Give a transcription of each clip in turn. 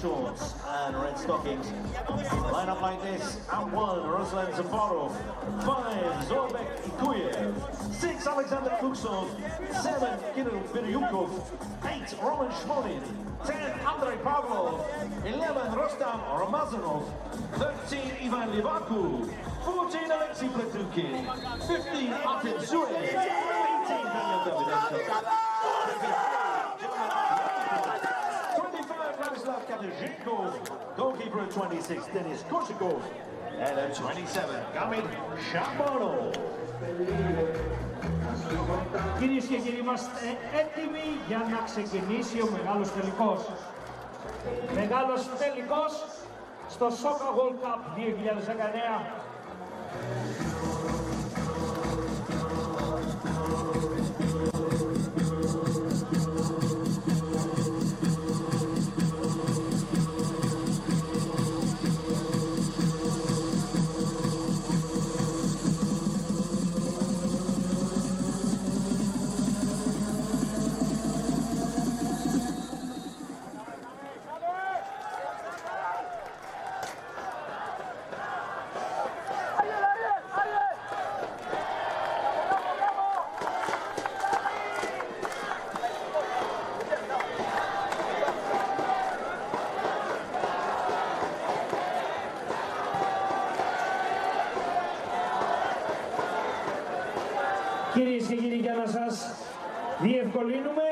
shorts and red stockings. Line up like this. At 1, Ruslan Zafarov. 5, Zorbek Ikuyev. 6, Alexander Kuksov. 7, Kirill Biryukov. 8, Roman Shmonin. 10, Andrei Pavlov. 11, Rostam Ramazanov. 13, Ivan Livaku. 14, Alexei Pletukin. 15, Artem Zurek. 18, Daniel Davidenko. 25, Vladislav Katazhenkov. Goalkeeper at 26, Denis Koshikov. And at 27, Gamit Shabanov. Κυρίες και κύριοι, είμαστε έτοιμοι για να ξεκινήσει ο μεγάλος τελικός. Μεγάλος τελικός στο Socca World Cup 2019. Κυρίες και κύριοι, για να σας διευκολύνουμε,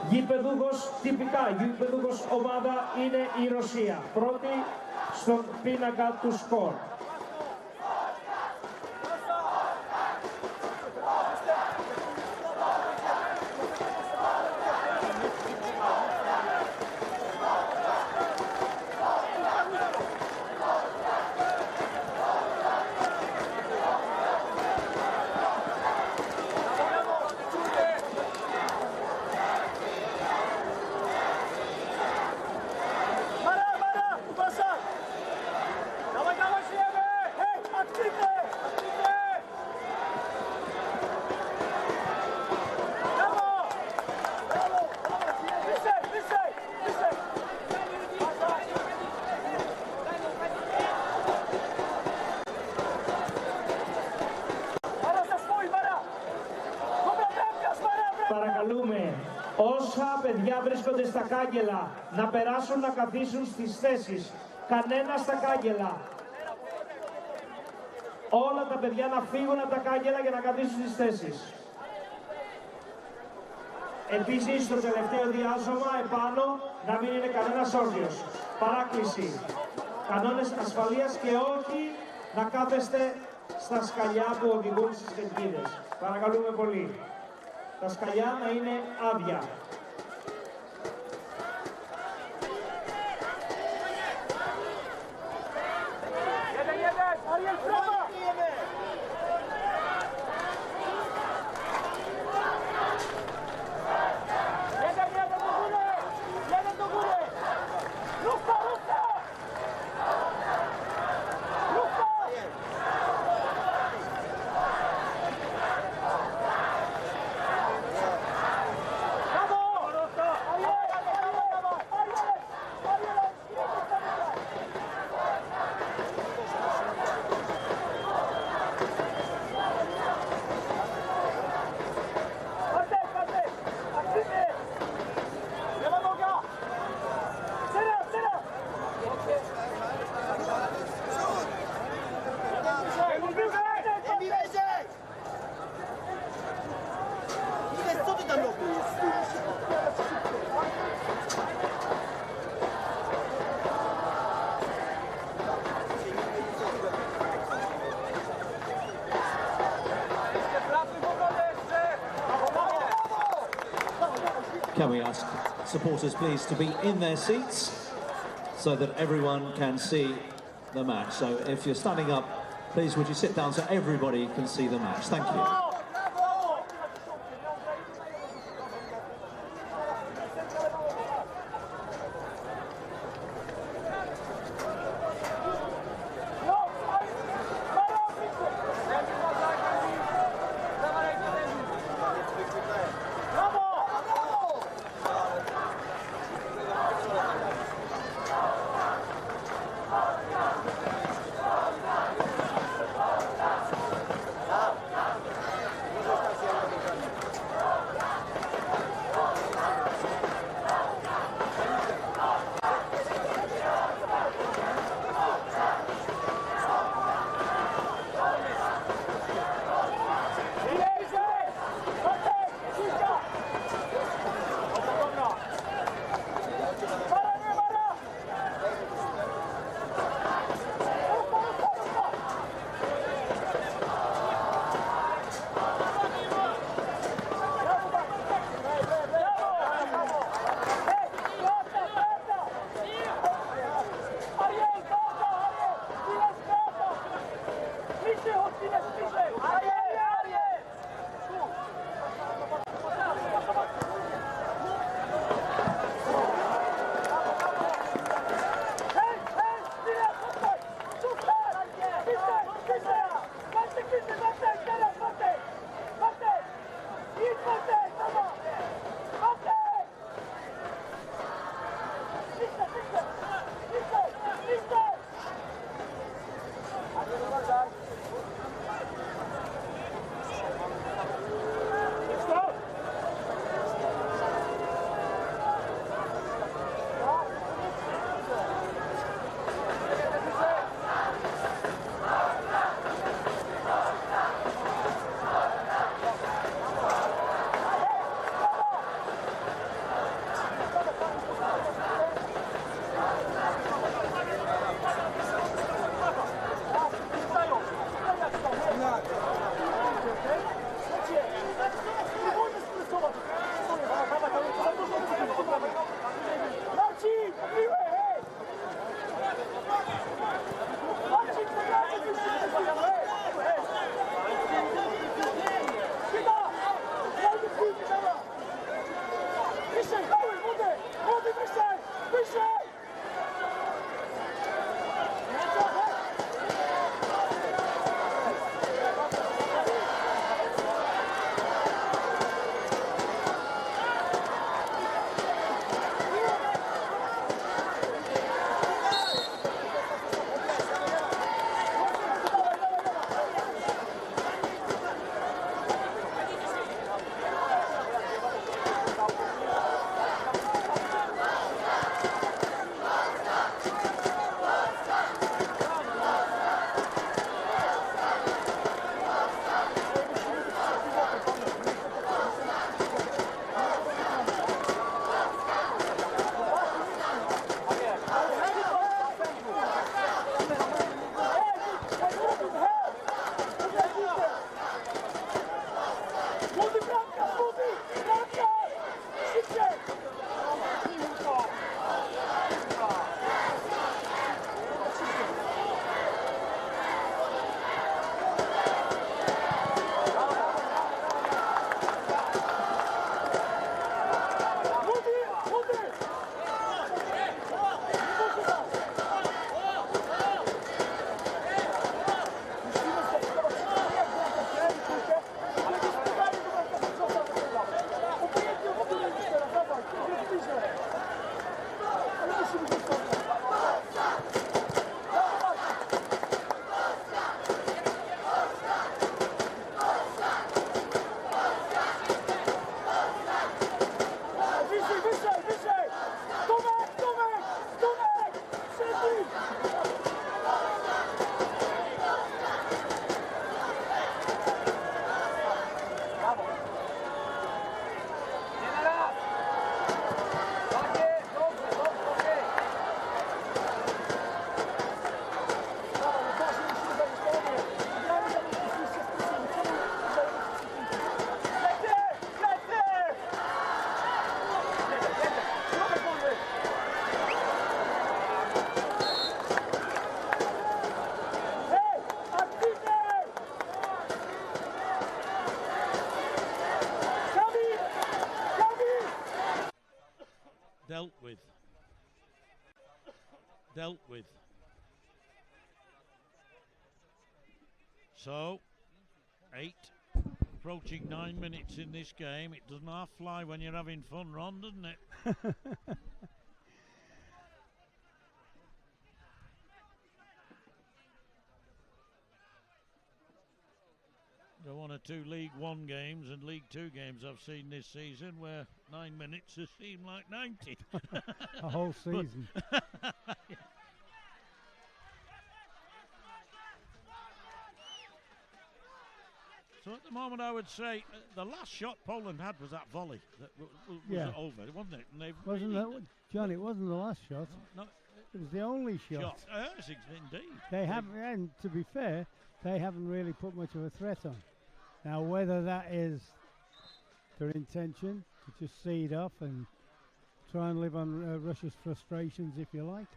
γηπεδούχος τυπικά, γηπεδούχος ομάδα είναι η Ρωσία. Πρώτη στον πίνακα του σκορ. Παρακαλούμε όσα παιδιά βρίσκονται στα κάγκελα να περάσουν να καθίσουν στις θέσεις. Κανένα στα κάγκελα. Όλα τα παιδιά να φύγουν από τα κάγκελα για να καθίσουν στις θέσεις. Επίσης, στο τελευταίο διάσωμα επάνω να μην είναι κανένας όρθιος. Παράκληση. Κανόνες ασφαλείας και όχι να κάθεστε στα σκαλιά που οδηγούν στις κερκίδες. Παρακαλούμε πολύ. Τα σκαλιά να είναι άδεια. Can we ask supporters please to be in their seats so that everyone can see the match. So if you're standing up, please would you sit down so everybody can see the match. Thank you. Dealt with. So, 8, approaching 9 minutes in this game. It doesn't half fly when you're having fun, Ron, doesn't it? There are 1 or 2 League One games and League Two games I've seen this season where 9 minutes has seemed like 90. A whole season. Yeah. So at the moment I would say the last shot Poland had was that volley that was over, wasn't it? And wasn't that, John, it wasn't the last shot. No, it was the only shot. Yes, indeed. They haven't, and to be fair, they haven't really put much of a threat on. Now, whether that is their intention to just see it off and try and live on Russia's frustrations, if you like.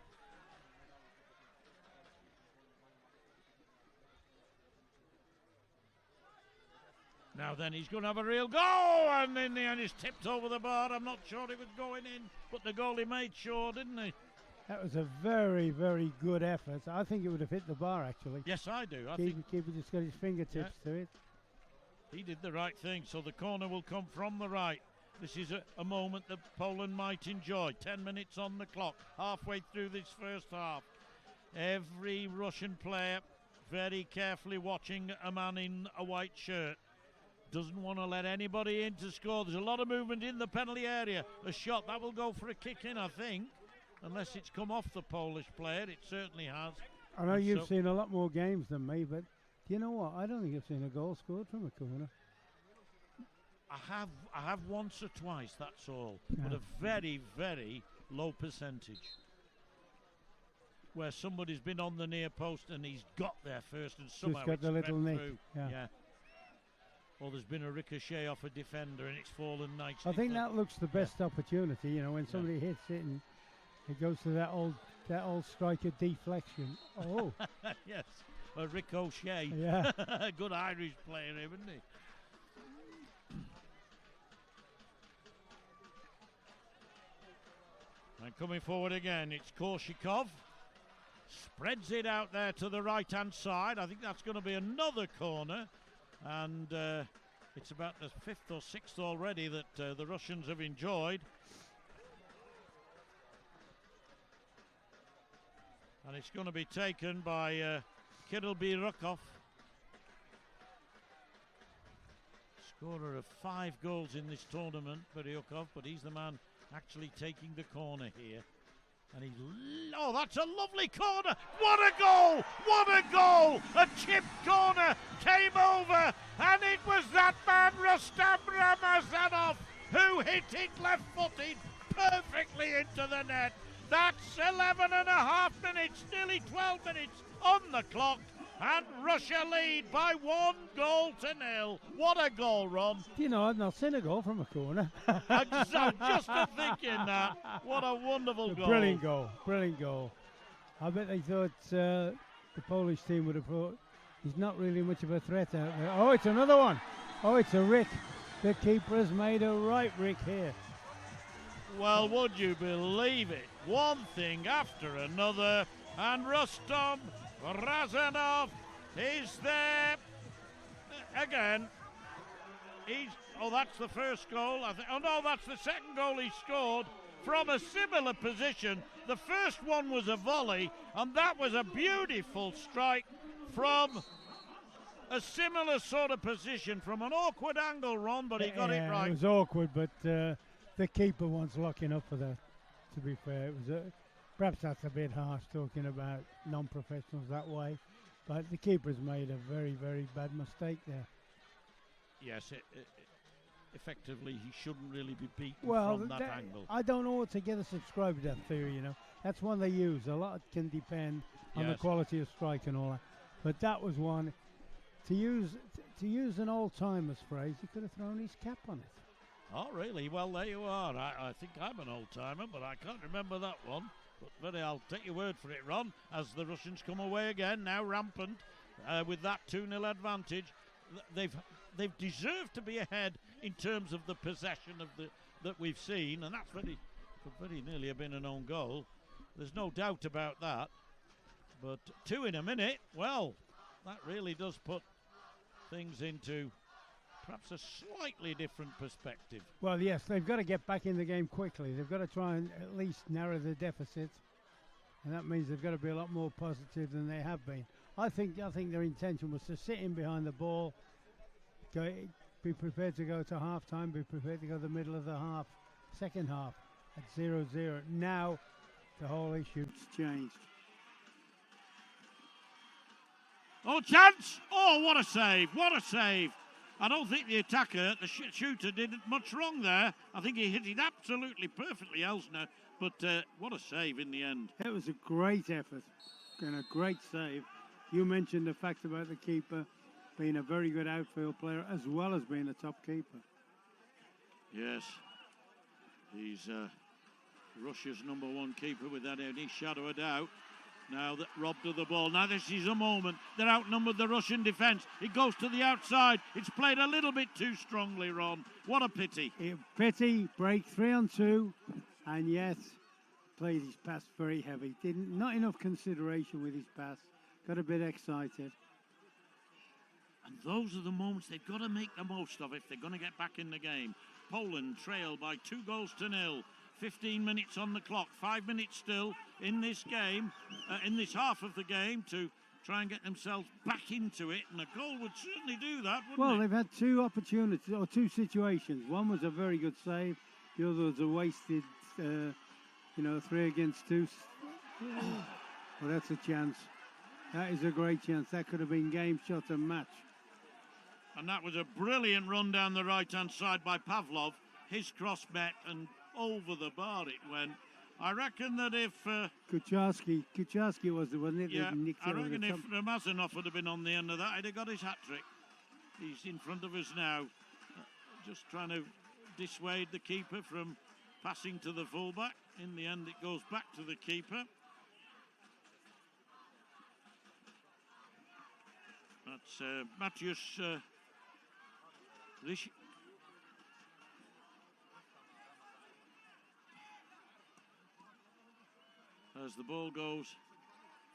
Now then, he's going to have a real go, and in the end he's tipped over the bar. I'm not sure it was going in, but the goalie made sure, didn't he? That was a very, very good effort. I think it would have hit the bar, actually. Yes, I do. Keeper just got his fingertips to it. He did the right thing, so the corner will come from the right. This is a moment that Poland might enjoy. 10 minutes on the clock, halfway through this first half. Every Russian player very carefully watching a man in a white shirt. Doesn't want to let anybody in to score. There's a lot of movement in the penalty area. A shot, that will go for a kick in, I think. Unless it's come off the Polish player, it certainly has. I know you've seen a lot more games than me, but do you know what? I don't think I've seen a goal scored from a corner. I have once or twice, that's all. Yeah. But a very, very low percentage. Where somebody's been on the near post and he's got there first and somehow just got the little nick. Through. Yeah. Or there's been a ricochet off a defender and it's fallen nicely. I think that looks the best opportunity, you know, when somebody hits it and it goes to that old striker deflection. Oh. Yes, a ricochet. Yeah. Good Irish player, isn't he? And coming forward again, it's Korshikov. Spreads it out there to the right-hand side. I think that's going to be another corner. And it's about the 5th or 6th already that the Russians have enjoyed. And it's going to be taken by Kirill Birukov, scorer of 5 goals in this tournament, Birukov, but he's the man actually taking the corner here. And oh, that's a lovely corner. What a goal! What a goal! A chipped corner came over, and it was that man, Rustam Ramazanov, who hit it left-footed perfectly into the net. That's 11 and a half minutes, nearly 12 minutes on the clock, and Russia lead by 1-0. What a goal, Ron. You know, I've not seen a goal from a corner. I'm just thinking that. What a wonderful goal. Brilliant goal, brilliant goal. I bet they thought the Polish team would have thought he's not really much of a threat out there. Oh, it's another one. Oh, it's a Rick. The keeper has made a right Rick here. Well, would you believe it? One thing after another, and Rustam Razanov is there again. That's the first goal. Oh no, that's the second goal he scored from a similar position. The first one was a volley, and that was a beautiful strike from a similar sort of position, from an awkward angle, Ron, but he got it right. It was awkward, but the keeper wants locking up for that, to be fair. Perhaps that's a bit harsh talking about non-professionals that way, but the keeper's made a very, very bad mistake there. Yes, effectively he shouldn't really be beaten from that angle. I don't altogether subscribe to that theory, you know. That's one they use. A lot can depend on the quality of strike and all that. But that was one, to use an old-timer's phrase, he could have thrown his cap on it. Oh, really? Well, there you are. I think I'm an old-timer, but I can't remember that one. But I'll take your word for it, Ron, as the Russians come away again, now rampant, with that 2-0 advantage. They've deserved to be ahead in terms of the possession of that we've seen, and that's could very nearly have been an own goal. There's no doubt about that. But 2 in a minute, well, that really does put things into perhaps a slightly different perspective. Well, yes, they've got to get back in the game quickly. They've got to try and at least narrow the deficit, and that means they've got to be a lot more positive than they have been. I think their intention was to sit in behind the ball, be prepared to go to half-time, be prepared to go to the middle of the second half at 0-0. Now the whole issue's changed. Oh, chance! Oh, what a save! What a save! I don't think the attacker, the shooter, did much wrong there. I think he hit it absolutely perfectly, Elsner. But what a save in the end. It was a great effort and a great save. You mentioned the fact about the keeper being a very good outfield player as well as being a top keeper. Yes. He's Russia's #1 keeper without any shadow of doubt. Now that robbed of the ball. Now this is a moment. They're outnumbered, the Russian defence. It goes to the outside. It's played a little bit too strongly, Ron. What a pity. Pity, break 3-on-2, and yet played his pass very heavy. Not enough consideration with his pass. Got a bit excited. And those are the moments they've got to make the most of if they're going to get back in the game. Poland trail by 2-0. 15 minutes on the clock, 5 minutes still in this game, in this half of the game, to try and get themselves back into it, and a goal would certainly do that, wouldn't it? Well, they've had 2 opportunities, or 2 situations. One was a very good save, the other was a wasted, 3 against 2. Well, that's a chance. That is a great chance. That could have been game, shot, and match. And that was a brilliant run down the right-hand side by Pavlov. His cross met, and over the bar it went. I reckon that if Kucharski was the one that nicked I it reckon if top. Ramazanov would have been on the end of that, he'd have got his hat-trick. He's in front of us now, just trying to dissuade the keeper from passing to the fullback. In the end, it goes back to the keeper. That's Matthias Risch. As the ball goes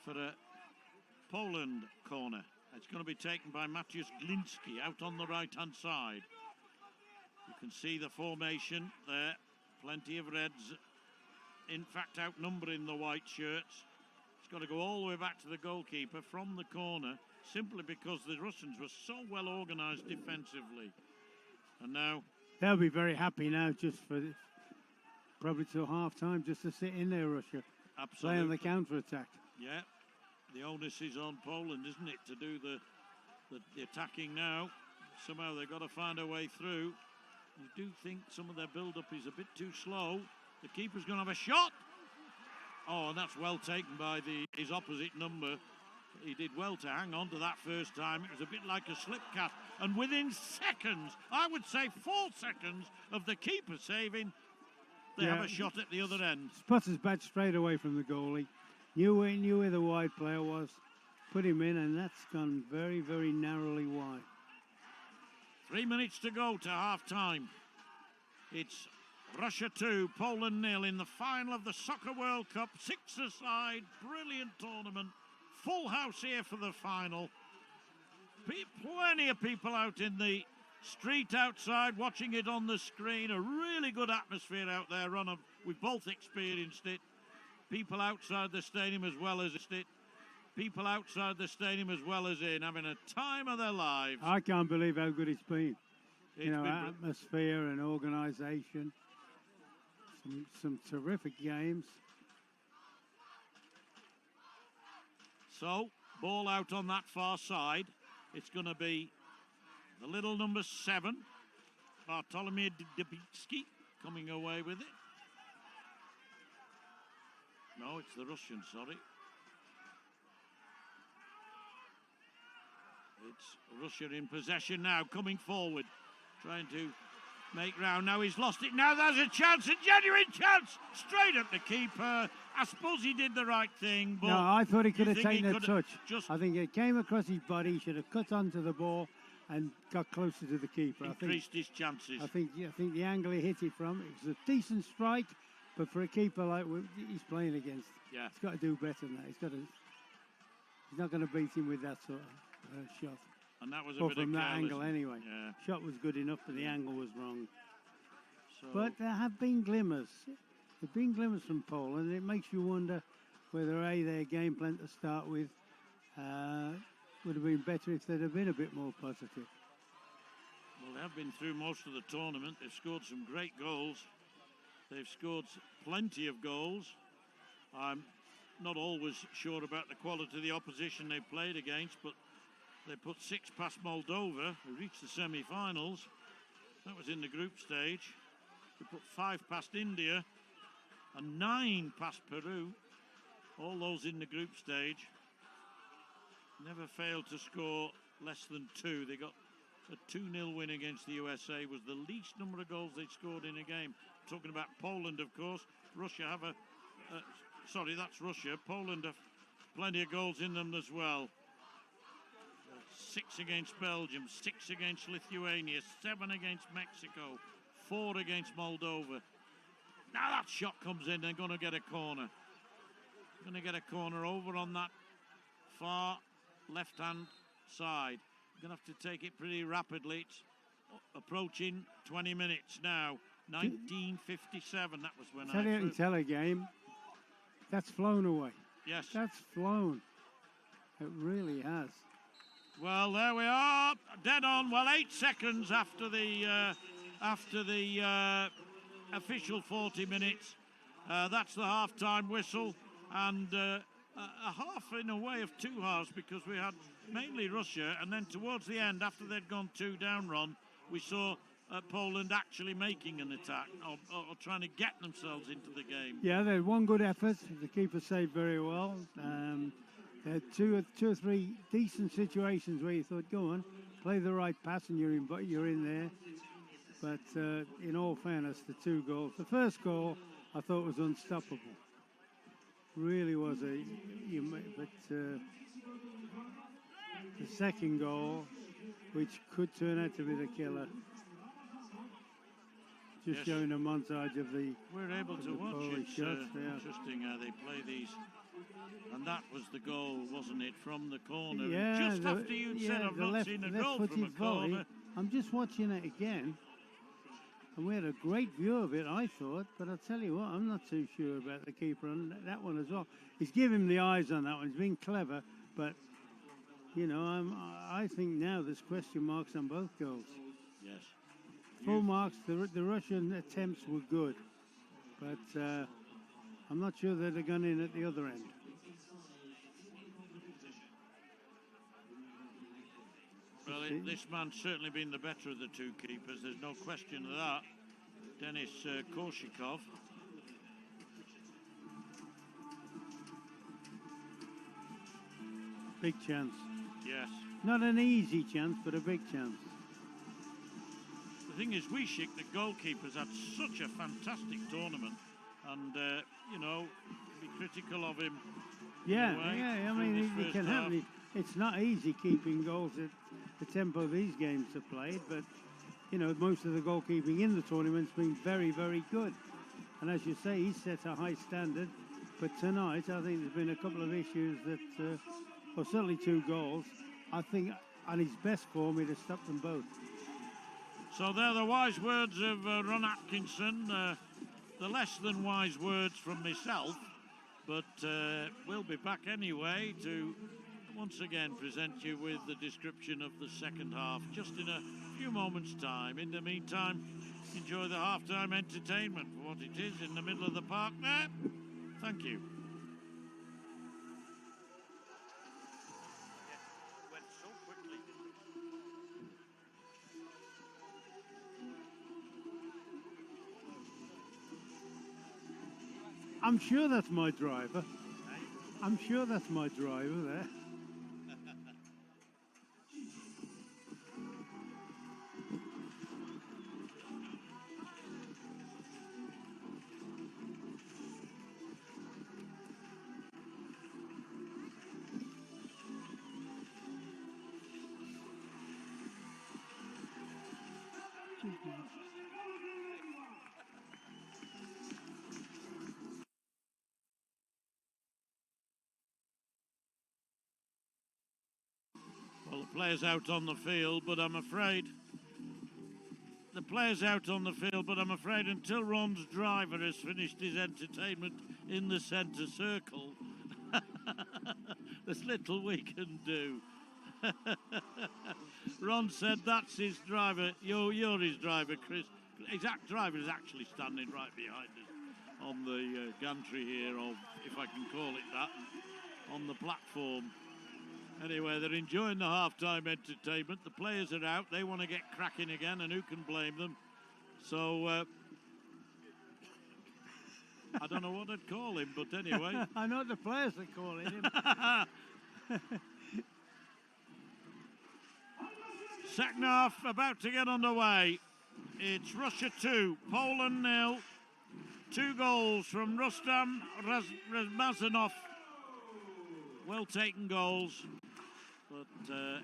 for a Poland corner. It's going to be taken by Matthias Glinski out on the right-hand side. You can see the formation there. Plenty of reds, in fact, outnumbering the white shirts. It's got to go all the way back to the goalkeeper from the corner, simply because the Russians were so well organised defensively. And now they'll be very happy now, just for probably till half-time, just to sit in there, Russia. Absolutely. Play on the counter-attack. Yeah, the onus is on Poland, isn't it, to do the attacking now. Somehow they've got to find a way through. You do think some of their build-up is a bit too slow. The keeper's going to have a shot. Oh, and that's well taken by his opposite number. He did well to hang on to that first time. It was a bit like a slip cat. And within seconds, I would say 4 seconds of the keeper saving, they have a shot at the other end. Spotter's back straight away from the goalie. Knew where the wide player was. Put him in, and that's gone very, very narrowly wide. 3 minutes to go to half-time. It's Russia 2, Poland 0 in the final of the Soccer World Cup. 6-a-side, brilliant tournament. Full house here for the final. Plenty of people out in the street outside watching it on the screen. A really good atmosphere out there, Ron. We've both experienced it. People outside the stadium as well as it. People outside the stadium as well as in, having a time of their lives. I can't believe how good it's been. Atmosphere and organisation. Some terrific games. So, ball out on that far side. It's going to be the little number 7, Bartolomei Debitsky, coming away with it. No, it's the Russian, sorry. It's Russia in possession now, coming forward, trying to make round. Now he's lost it. Now there's a chance, a genuine chance, straight at the keeper. I suppose he did the right thing, but... No, I thought he could have taken a touch. Just I think it came across his body, he should have cut onto the ball and got closer to the keeper. Increased his chances. I think the angle he hit it from, it was a decent strike, but for a keeper like he's playing against, yeah, he's got to do better than that. He's not going to beat him with that sort of shot. And that was a or bit from of that angle anyway. Yeah. Shot was good enough, but the angle was wrong. So but there have been glimmers. There have been glimmers from Poland, and it makes you wonder whether their game plan to start with would have been better if they'd have been a bit more positive. Well, they have been through most of the tournament. They've scored some great goals. They've scored plenty of goals. I'm not always sure about the quality of the opposition they played against, but they put 6 past Moldova, who reached the semi-finals. That was in the group stage. They put 5 past India and 9 past Peru. All those in the group stage. Never failed to score less than 2. They got a 2-0 win against the USA. Was the least number of goals they scored in a game. Talking about Poland, of course. Russia have sorry, that's Russia. Poland have plenty of goals in them as well. 6 against Belgium, 6 against Lithuania, 7 against Mexico, 4 against Moldova. Now that shot comes in, they're going to get a corner. Going to get a corner over on that far left-hand side. Going to have to take it pretty rapidly. It's approaching 20 minutes now. 1957, that was when Tell a game. That's flown away. Yes. That's flown. It really has. Well, there we are, dead on. Well, 8 seconds after the official 40 minutes. That's the half-time whistle, and a half in a way of 2 halves, because we had mainly Russia, and then towards the end, after they'd gone 2 down, Ron, we saw Poland actually making an attack or trying to get themselves into the game. Yeah, they had one good effort. The keeper saved very well. They had two or three decent situations where you thought, go on, play the right pass and you're in there. But in all fairness, the 2 goals. The first goal I thought was unstoppable. Really was but the second goal, which could turn out to be the killer. Just showing a montage of the. We're able to watch it. Interesting how they play these. And that was the goal, wasn't it, from the corner? Yeah, just after you said I've not seen a goal from a corner. I'm just watching it again. And we had a great view of it, I thought. But I'll tell you what, I'm not too sure about the keeper on that one as well. He's giving him the eyes on that one. He's been clever. But, you know, I think now there's question marks on both goals. Yes. Full marks. The Russian attempts were good. But I'm not sure they'd have gone in at the other end. Well, this man's certainly been the better of the 2 keepers. There's no question of that. Denis Korshikov. Big chance. Yes. Not an easy chance, but a big chance. The thing is, Wishik, the goalkeeper's had such a fantastic tournament. And, you know, be critical of him. Yeah. I mean, it can happen. It's not easy keeping goals at the tempo these games are played, but, you know, most of the goalkeeping in the tournament's been very, very good. And as you say, he's set a high standard. But tonight, I think there's been a couple of issues that, well, certainly 2 goals. I think on his best form, he'd have stopped them both. So they're the wise words of Ron Atkinson. The less than wise words from myself. But we'll be back anyway to once again present you with the description of the second half just in a few moments' time. In the meantime, enjoy the half-time entertainment for what it is in the middle of the park there. Thank you. I'm sure that's my driver. I'm sure that's my driver there. Well, the players out on the field, but I'm afraid until Ron's driver has finished his entertainment in the centre circle, there's little we can do. Ron said that's his driver. You're his driver, Chris. His driver is actually standing right behind us on the gantry here, or if I can call it that, on the platform. Anyway, they're enjoying the half-time entertainment. The players are out. They want to get cracking again, and who can blame them? So, I don't know what I'd call him, but anyway. I know what the players are calling him. Second half about to get underway. It's Russia 2, Poland 0. 2 goals from Rustam Razmazanov. Well taken goals. But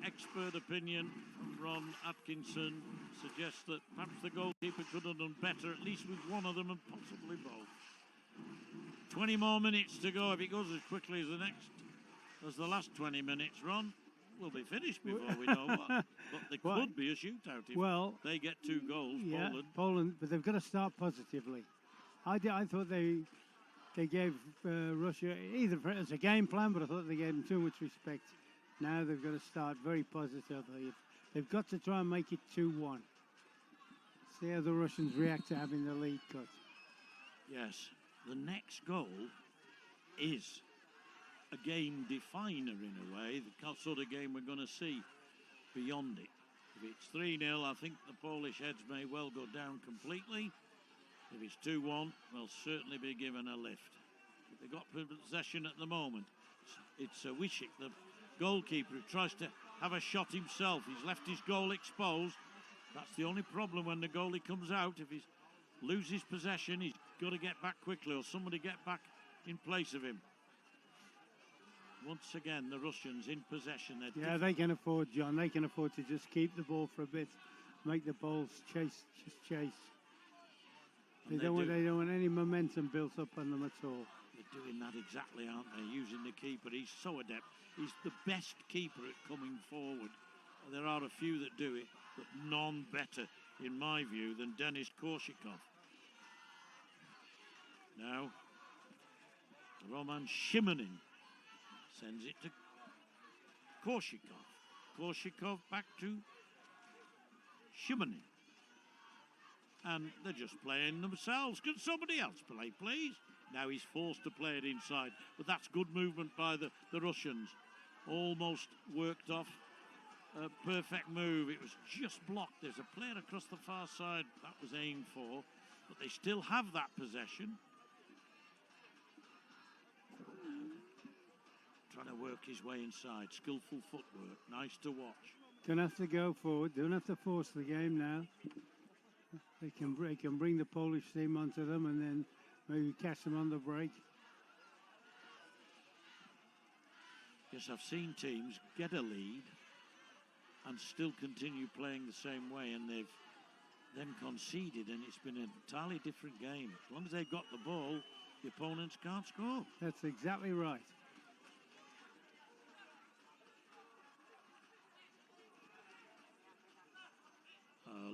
expert opinion from Ron Atkinson suggests that perhaps the goalkeeper could have done better, at least with one of them and possibly both. 20 more minutes to go. If it goes as quickly as the last 20 minutes, Ron, we'll be finished before we know what. But there could be a shootout if they get 2 goals, yeah, Poland, but they've got to start positively. I thought they gave Russia, either as a game plan, but I thought they gave them too much respect. Now they've got to start very positively. They've got to try and make it 2-1. See how the Russians react to having the lead cut. Yes, the next goal is a game definer in a way, the sort of game we're going to see beyond it. If it's 3-0, I think the Polish heads may well go down completely. If it's 2-1, they'll certainly be given a lift. They've got possession at the moment. It's Wisik, the goalkeeper, who tries to have a shot himself. He's left his goal exposed. That's the only problem when the goalie comes out. If he loses possession, he's got to get back quickly, or somebody get back in place of him. Once again, the Russians in possession. They can afford, John. They can afford to just keep the ball for a bit, make the balls chase. They don't want any momentum built up on them at all. They're doing that exactly, aren't they? Using the keeper. He's so adept. He's the best keeper at coming forward. There are a few that do it, but none better, in my view, than Denis Korshikov. Now, Roman Shimanin sends it to Korshikov. Korshikov back to Shimanin. And they're just playing themselves. Can somebody else play, please? Now he's forced to play it inside. But that's good movement by the Russians. Almost worked off. A perfect move. It was just blocked. There's a player across the far side that was aimed for. But they still have that possession. Trying to work his way inside. Skillful footwork. Nice to watch. Don't have to go forward. Don't have to force the game now. They can bring the Polish team onto them and then maybe catch them on the break. Yes, I've seen teams get a lead and still continue playing the same way, and they've then conceded, and it's been an entirely different game. As long as they've got the ball, the opponents can't score. That's exactly right.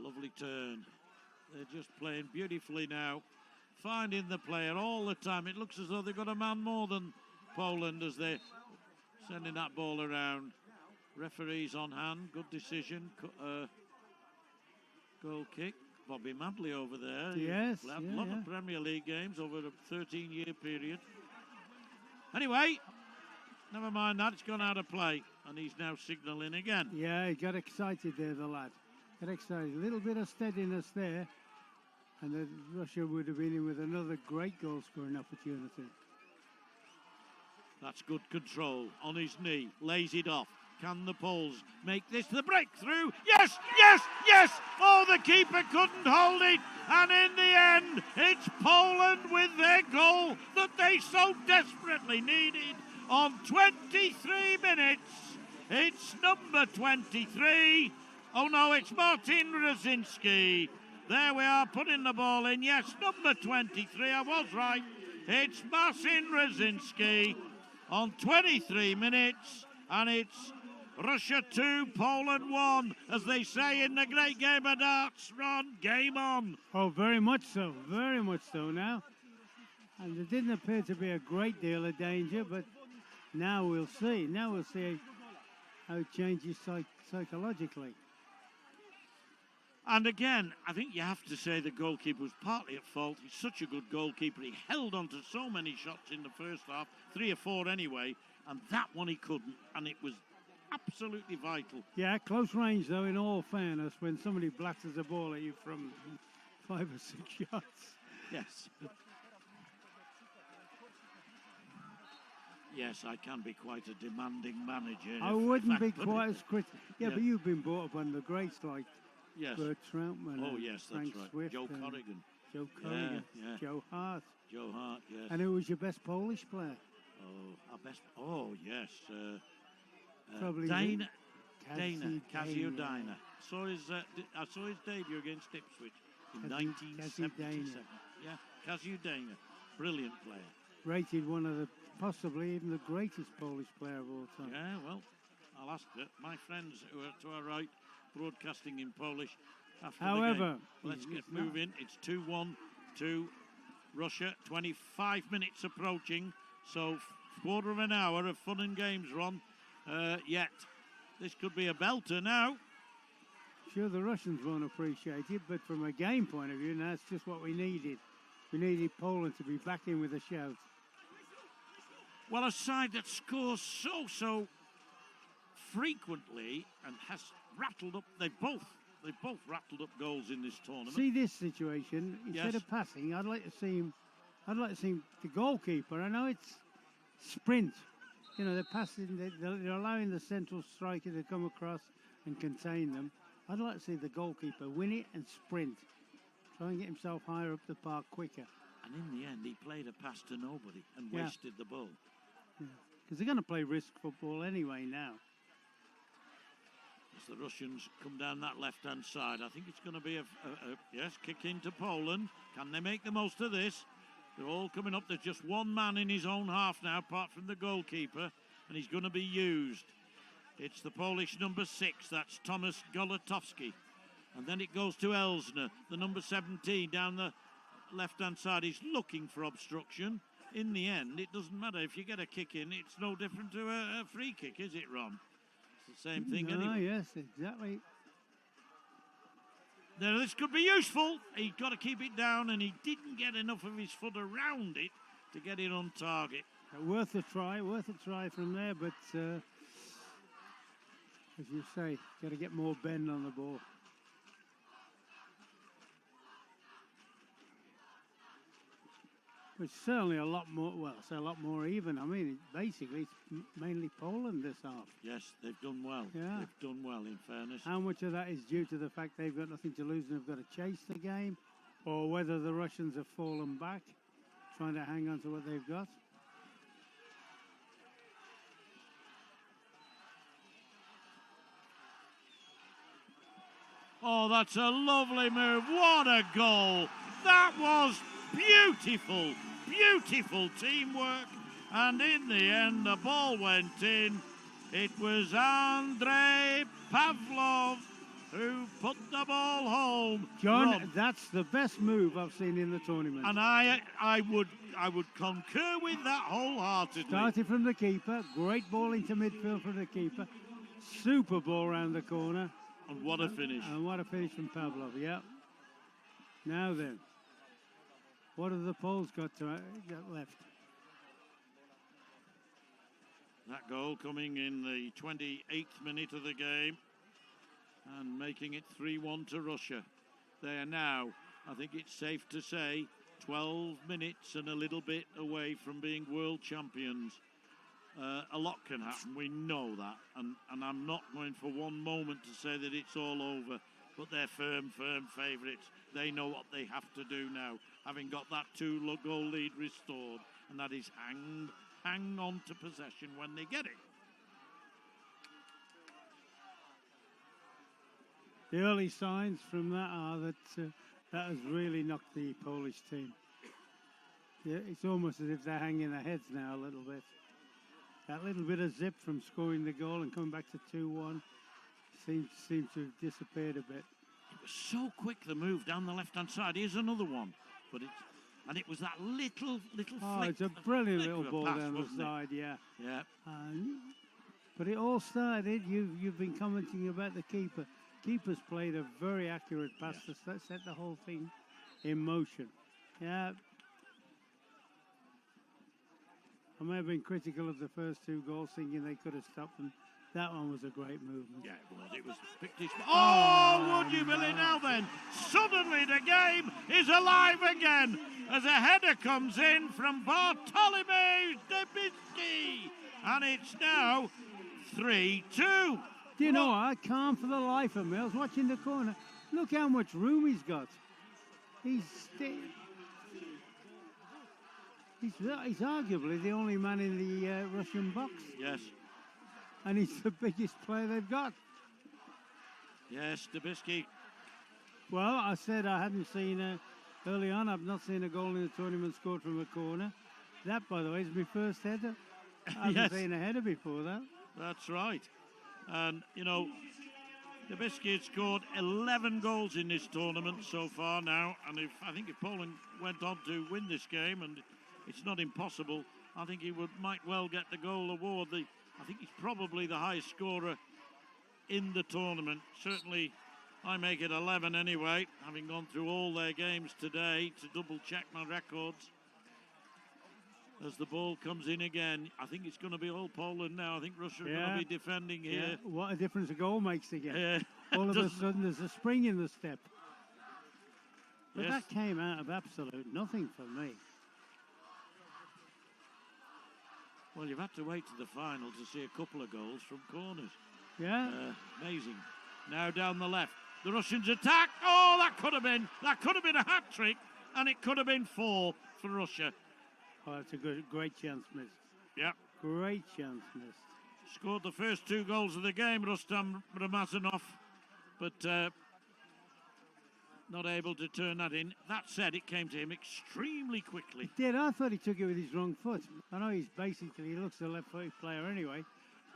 Lovely turn. They're just playing beautifully now, finding the player all the time. It looks as though they've got a man more than Poland as they're sending that ball around. Referees on hand. Good decision. Goal kick. Bobby Madley over there. Yes. A lot of Premier League games over a 13-year period. Anyway, never mind that. It's gone out of play, and he's now signalling again. Yeah, he got excited there, the lad. Got excited. A little bit of steadiness there. And then Russia would have been in with another great goal-scoring opportunity. That's good control. On his knee, lays it off. Can the Poles make this the breakthrough? Yes, yes, yes! Oh, the keeper couldn't hold it. And in the end, it's Poland with their goal that they so desperately needed on 23 minutes. It's number 23. Oh no, it's Martin Rosicki. There we are, putting the ball in. Yes, number 23. I was right. It's Martin Rosicki on 23 minutes. And it's Russia 2, Poland 1. As they say in the great game of darts, Ron, game on. Oh, very much so now. And there didn't appear to be a great deal of danger, but now we'll see. Now we'll see how it changes psychologically. And again, I think you have to say the goalkeeper was partly at fault. He's such a good goalkeeper. He held on to so many shots in the first half, 3 or 4 anyway, and that one he couldn't, and it was absolutely vital. Yeah, close range though, in all fairness, when somebody blasts a ball at you from 5 or 6 yards. Yes. Yes, I can be quite a demanding manager. I wouldn't be quite as critical. Yeah, but you've been brought up on the greats like Bert Troutman. Oh, yes, Frank that's right. Swift Joe Corrigan. Joe Corrigan. Yeah. Joe Hart. Joe Hart, yes. And who was your best Polish player? Oh, our best. Oh, yes. Probably Kazio Dana. Dana. I saw his debut against Ipswich in 1977. Yeah, Kazio Dana. Brilliant player. Rated one of the, possibly even the greatest Polish player of all time. Yeah, well, I'll ask my friends who are to our right, broadcasting in Polish after However, the game. Let's get moving. It's 2-1 to Russia. 25 minutes approaching, so quarter of an hour of fun and games, Ron. Yet this could be a belter now. Sure, the Russians won't appreciate it, but from a game point of view, that's just what we needed. We needed Poland to be back in with a shout. Well, a side that scores so frequently and has rattled up. They've both rattled up goals in this tournament. See this situation, instead of passing, I'd like to see him, the goalkeeper. I know it's sprint. You know, they're passing, they're allowing the central striker to come across and contain them. I'd like to see the goalkeeper win it and sprint. Try and get himself higher up the park quicker. And in the end, he played a pass to nobody and wasted the ball. Because they're going to play risk football anyway now. As the Russians come down that left-hand side, I think it's going to be a kick into Poland. Can they make the most of this? They're all coming up. There's just one man in his own half now, apart from the goalkeeper, and he's going to be used. It's the Polish number 6, that's Tomasz Golatowski. And then it goes to Elsner, the number 17, down the left-hand side. He's looking for obstruction. In the end, it doesn't matter. If you get a kick in, it's no different to a free kick, is it, Ron? It's the same thing anyway. Yes, exactly. Now, this could be useful. He's got to keep it down, and he didn't get enough of his foot around it to get it on target. Worth a try from there, but as you say, got to get more bend on the ball. It's certainly a lot more, well, it's a lot more even. I mean, basically, it's mainly Poland this half. Yes, they've done well. Yeah. They've done well, in fairness. How much of that is due to the fact they've got nothing to lose and have got to chase the game, or whether the Russians have fallen back, trying to hang on to what they've got? Oh, that's a lovely move. What a goal. That was beautiful, beautiful teamwork. And in the end, the ball went in. It was Andrei Pavlov who put the ball home. John, Ron, that's the best move I've seen in the tournament. and I would concur with that wholeheartedly. Started from the keeper, great ball into midfield from the keeper, super ball round the corner. And what a finish. And what a finish from Pavlov, yeah. Now then, what have the Poles got left? That goal coming in the 28th minute of the game and making it 3-1 to Russia. They are now I think it's safe to say 12 minutes and a little bit away from being world champions. A lot can happen, we know that, and I'm not going for one moment to say that it's all over, but they're firm favourites. They know what they have to do now, having got that 2-goal lead restored, and that is hang on to possession when they get it. The early signs from that are that that has really knocked the Polish team. Yeah, it's almost as if they're hanging their heads now a little bit. That little bit of zip from scoring the goal and coming back to 2-1 seems to have disappeared a bit. It was so quick, the move down the left-hand side. Here's another one. It was that little flick. It's a brilliant little ball pass, down the side, yeah. Yeah. But it all started, you've been commenting about the keeper. Keeper's played a very accurate pass to set the whole thing in motion. Yeah. I may have been critical of the first 2 goals, thinking they could have stopped them. That one was a great movement. Yeah, it was. Oh, would you believe now then? Suddenly the game is alive again as a header comes in from Bartolomeu Debicki. And it's now 3-2. Do you know what? I can't for the life of me. I was watching the corner. Look how much room he's got. He's arguably the only man in the Russian box. Yes. And he's the biggest player they've got. Yes, Debicki. Well, I said I hadn't seen, early on, I've not seen a goal in the tournament scored from a corner. That, by the way, is my first header. I haven't seen a header before that. That's right. And, you know, Debicki had scored 11 goals in this tournament so far now. And I think if Poland went on to win this game, and it's not impossible, I think he might well get the goal award. I think he's probably the highest scorer in the tournament. Certainly, I make it 11 anyway, having gone through all their games today to double-check my records. As the ball comes in again, I think it's going to be all Poland now. I think Russia are going to be defending here. Yeah. What a difference a goal makes again. Yeah. All of a sudden, there's a spring in the step. But Yes. that came out of absolute nothing for me. Well, you've had to wait to the final to see a couple of goals from corners. Yeah. Amazing. Now down the left, the Russians attack. Oh, that could have been a hat trick, and it could have been 4 for Russia. Oh, it's a great chance missed. Yeah. Great chance missed. Scored the first 2 goals of the game, Rustam Ramazanov, but not able to turn that in. That said, it came to him extremely quickly. It did. I thought he took it with his wrong foot. I know he looks a left-footed player anyway,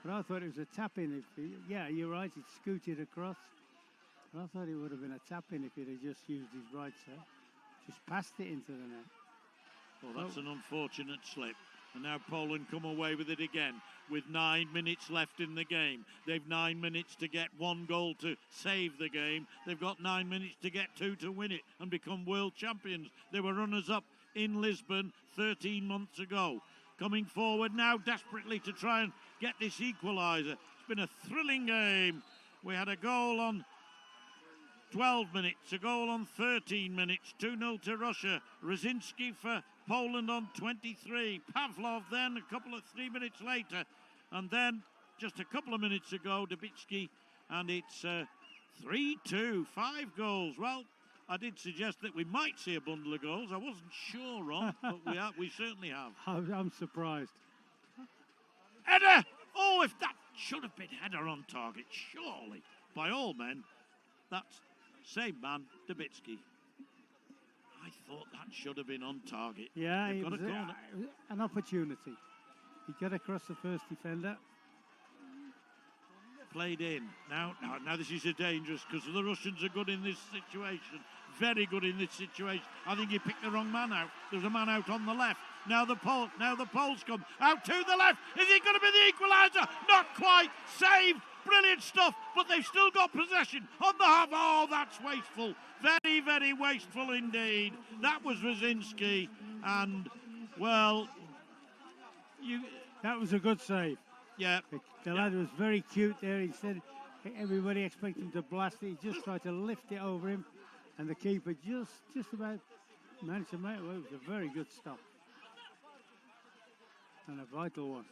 but I thought it was a tap-in. Yeah, you're right, it scooted across. But I thought it would have been a tap-in if he'd have just used his right side. Just passed it into the net. Well, that's an unfortunate slip. And now Poland come away with it again with 9 minutes left in the game. They've 9 minutes to get 1 goal to save the game. They've got 9 minutes to get 2 to win it and become world champions. They were runners-up in Lisbon 13 months ago. Coming forward now desperately to try and get this equaliser. It's been a thrilling game. We had a goal on 12 minutes, a goal on 13 minutes, 2-0 to Russia. Rosiński for Poland on 23. Pavlov then a couple of 3 minutes later. And then just a couple of minutes ago, Debicki, and it's 3-2, 5 goals. Well, I did suggest that we might see a bundle of goals. I wasn't sure on, but we certainly have. I'm surprised. Header! Oh, if that should have been header on target, surely. By all men, that's same man, Debicki. I thought that should have been on target. Yeah, They've it got was a corner. an opportunity. He got across the first defender. Played in. Now this is a dangerous, because the Russians are good in this situation. Very good in this situation. I think he picked the wrong man out. There's a man out on the left. Now the Poles come out to the left. Is it going to be the equaliser? Not quite. Saved. Brilliant stuff, but they've still got possession on the half. Oh, that's wasteful. Very, very wasteful indeed. That was Rosiński, and, well, That was a good save. Yeah. The lad was very cute there. He said everybody expected him to blast it. He just tried to lift it over him. And the keeper just about managed to make it. Well, it was a very good stop. And a vital one.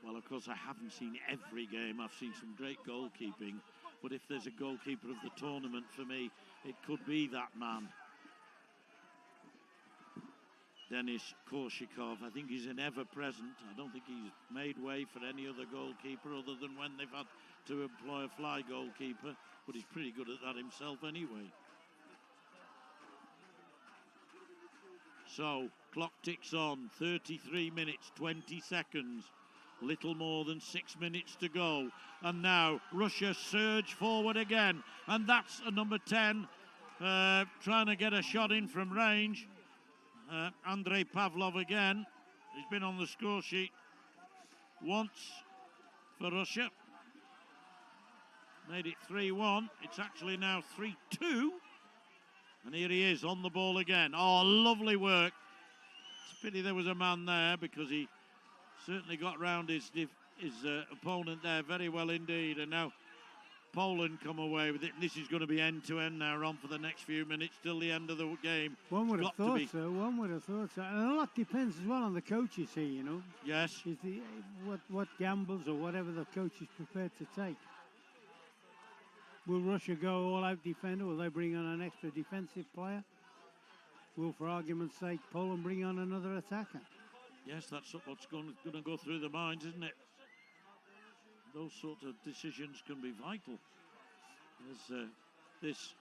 Well, of course, I haven't seen every game. I've seen some great goalkeeping. But if there's a goalkeeper of the tournament for me, it could be that man. Denis Korshikov. I think he's an ever-present. I don't think he's made way for any other goalkeeper other than when they've had to employ a fly goalkeeper. But he's pretty good at that himself anyway. So, clock ticks on. 33 minutes, 20 seconds. Little more than 6 minutes to go. And now Russia surge forward again. And that's a number 10 trying to get a shot in from range. Andrei Pavlov again. He's been on the score sheet once for Russia. Made it 3-1. It's actually now 3-2. And here he is on the ball again. Oh, lovely work. It's a pity there was a man there because he certainly got round his opponent there very well indeed. And now Poland come away with it. And this is going to be end-to-end now, on for the next few minutes till the end of the game. One would have thought so. One would have thought so. And a lot depends as well on the coaches here, you know. Yes. Is what gambles or whatever the coach is prepared to take. Will Russia go all-out defender? Will they bring on an extra defensive player? Will, for argument's sake, Poland bring on another attacker? Yes, that's what's going to go through the minds, isn't it? Those sort of decisions can be vital. As this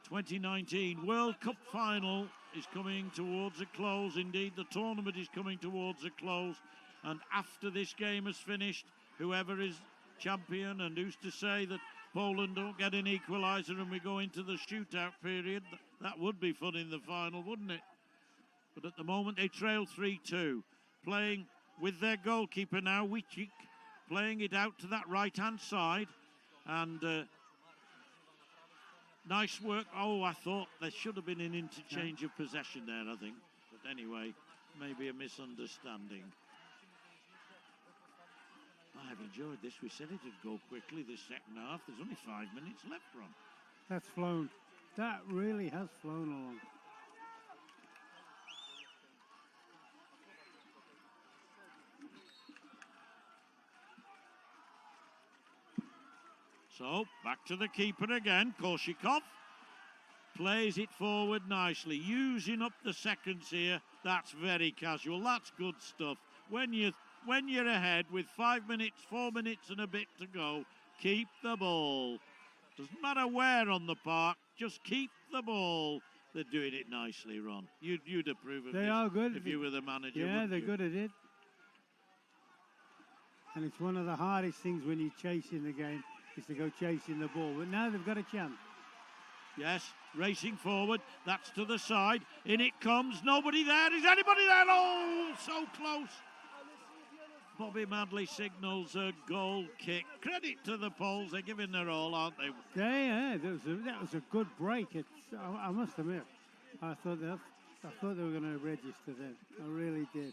2019 World Cup final is coming towards a close. Indeed, the tournament is coming towards a close. And after this game is finished, whoever is champion, and who's to say that Poland don't get an equaliser and we go into the shootout period, that would be fun in the final, wouldn't it? But at the moment, they trail 3-2. Playing with their goalkeeper now, Wicik, playing it out to that right-hand side. And nice work. Oh, I thought there should have been an interchange of possession there, I think. But anyway, maybe a misunderstanding. I've enjoyed this. We said it'd go quickly this second half. There's only 5 minutes left, Ron. That's flown. That really has flown along. So, back to the keeper again. Korshikov plays it forward nicely, using up the seconds here. That's very casual. That's good stuff. When you're ahead with 5 minutes, 4 minutes and a bit to go, keep the ball. Doesn't matter where on the park, just keep the ball. They're doing it nicely, Ron. You'd approve of they this are good if you were the manager. Yeah, they're good at it. And it's one of the hardest things when you're chasing the game is to go chasing the ball. But now they've got a chance. Yes, racing forward. That's to the side. In it comes. Nobody there. Is anybody there? Oh, so close. Bobby Madley signals a goal kick. Credit to the Poles. They're giving their all, aren't they? Yeah, that was a good break. I must admit, I thought they were going to register then. I really did.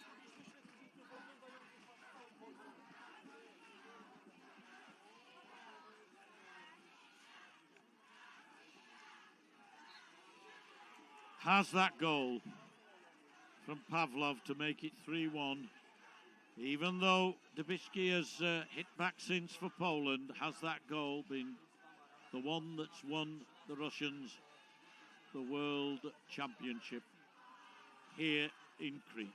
Has that goal from Pavlov to make it 3-1. Even though Dubitsky has hit back since for Poland, has that goal been the one that's won the Russians the World Championship here in Crete?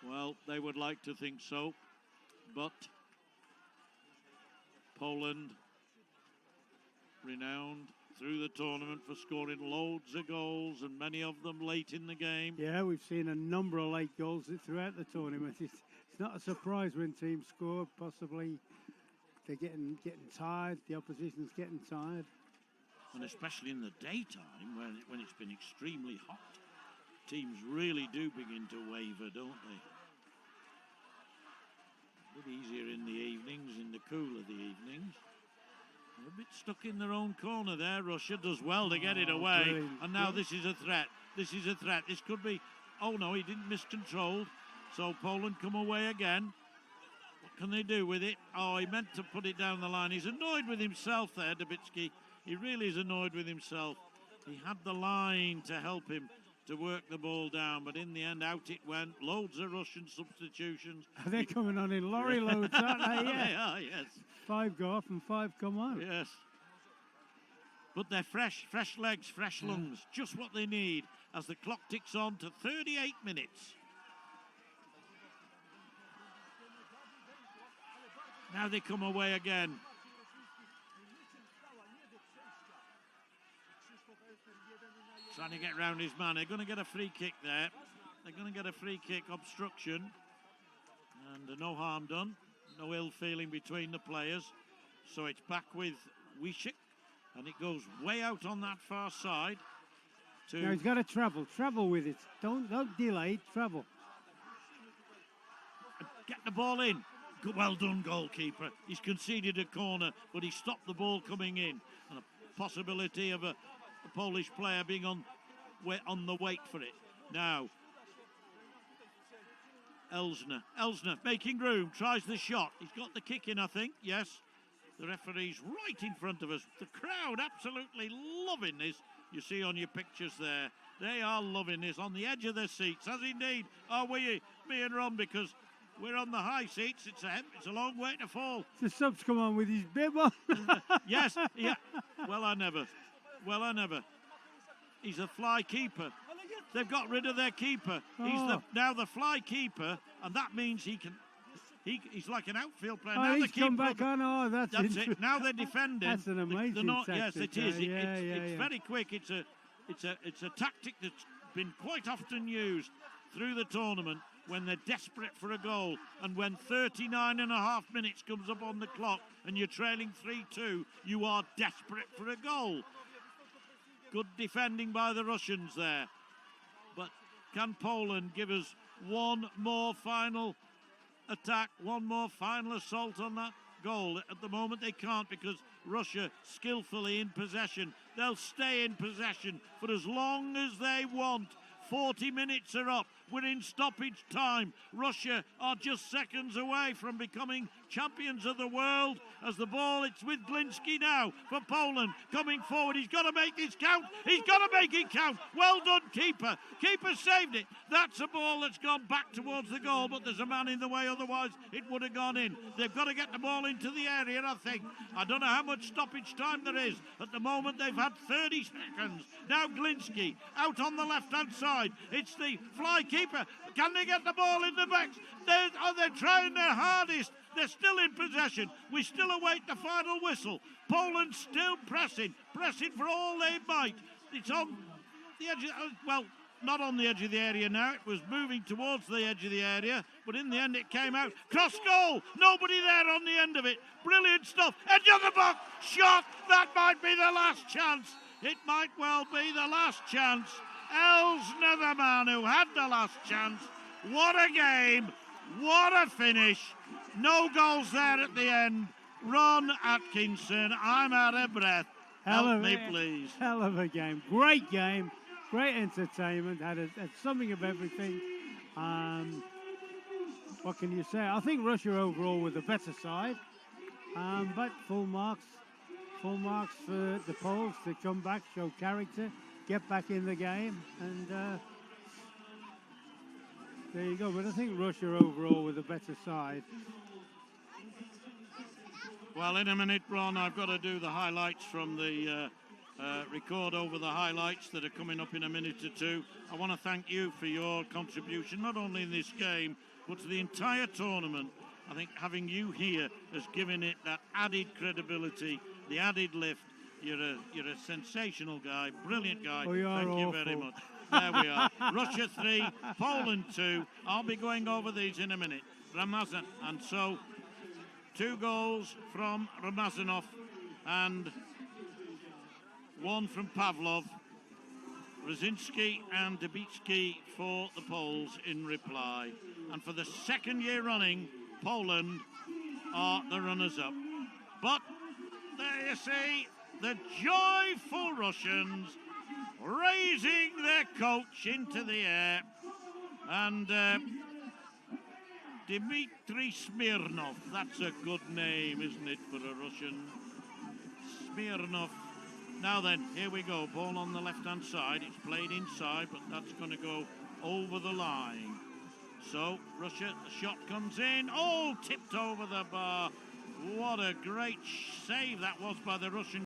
Well, they would like to think so, but Poland, renowned through the tournament for scoring loads of goals and many of them late in the game. Yeah, we've seen a number of late goals throughout the tournament. It's not a surprise when teams score. Possibly they're getting tired. The opposition's getting tired. And especially in the daytime when it's been extremely hot, teams really do begin to waver, don't they? A bit easier in the evenings, in the cool of the evenings. A bit stuck in their own corner there. Russia does well to get it away. Brilliant. And now this is a threat. This is a threat. This could be... Oh, no, he didn't miscontrol. So Poland come away again. What can they do with it? Oh, he meant to put it down the line. He's annoyed with himself there, Dubitsky. he really is annoyed with himself. He had the line to help him to work the ball down, but in the end, out it went. Loads of Russian substitutions. They're coming on in lorry loads, aren't they? Yeah. They are, yes. 5 go off and 5 come on. Yes. But they're fresh legs, fresh lungs, just what they need as the clock ticks on to 38 minutes. Now they come away again. Trying to get round his man. They're going to get a free kick there. They're going to get a free kick, obstruction. And no harm done. No ill feeling between the players. So it's back with Wiesiek. And it goes way out on that far side. Now he's got to travel with it. Don't delay, travel. Get the ball in. Well done, goalkeeper. He's conceded a corner, but he stopped the ball coming in. And a possibility of a Polish player being on the wait for it. Now, Elsner making room, tries the shot. He's got the kick in, I think. Yes. The referee's right in front of us. The crowd absolutely loving this. You see on your pictures there. They are loving this, on the edge of their seats, as indeed are we, me and Ron, because we're on the high seats. It's a long way to fall. The sub's come on with his bib on. Yes, yeah. Well, I never. He's a fly keeper. They've got rid of their keeper. Oh. He's now the fly keeper, and that means he can. He's like an outfield player. Oh, now he's come back on. Oh, that's it. Now they're defending. That's an amazing tactic. Yes, it is. It's Yeah. very quick. It's a tactic that's been quite often used through the tournament when they're desperate for a goal, and when 39.5 minutes comes up on the clock and you're trailing 3-2, you are desperate for a goal. Good defending by the Russians there. But can Poland give us one more final attack, one more final assault on that goal? At the moment they can't, because Russia skillfully in possession. They'll stay in possession for as long as they want. 40 minutes are up. We're in stoppage time. Russia are just seconds away from becoming champions of the world. As the ball, it's with Gliński now for Poland. Coming forward, he's got to make this count. He's got to make it count. Well done, keeper. Keeper saved it. That's a ball that's gone back towards the goal, but there's a man in the way, otherwise it would have gone in. They've got to get the ball into the area, I think. I don't know how much stoppage time there is. At the moment, they've had 30 seconds. Now Gliński out on the left-hand side. It's the fly keeper. Can they get the ball in the backs? They're trying their hardest. They're still in possession. We still await the final whistle. Poland still pressing for all they might. It's on the edge of, not on the edge of the area now. It was moving towards the edge of the area, but in the end it came out. Cross goal. Nobody there on the end of it. Brilliant stuff. Edge of the box. Shot. That might be the last chance. It might well be the last chance. Elsner, the man who had the last chance. What a game. What a finish. No goals there at the end. Ron Atkinson, I'm out of breath. Help me, please. Hell of a game. Great game. Great entertainment. Had something of everything. What can you say? I think Russia overall were the better side. But full marks for the Poles to come back, show character, get back in the game, and there you go. But I think Russia overall were the better side. Well, in a minute, Ron, I've got to do the highlights from the record over the highlights that are coming up in a minute or two. I want to thank you for your contribution, not only in this game, but to the entire tournament. I think having you here has given it that added credibility, the added lift. You're a sensational guy, brilliant guy. Oh, thank you very much. There we are. Russia 3, Poland 2. I'll be going over these in a minute. Ramazan, and so 2 goals from Ramazanov and 1 from Pavlov. Brzezinski and Debicki for the Poles in reply. And for the second year running, Poland are the runners-up. But there you see the joyful Russians raising their coach into the air. And Dmitry Smirnov, that's a good name, isn't it, for a Russian? Smirnov Now then, here we go. Ball on the left-hand side. It's played inside, but that's going to go over the line. So, Russia, the shot comes in. Oh, tipped over the bar. What a great save that was by the Russian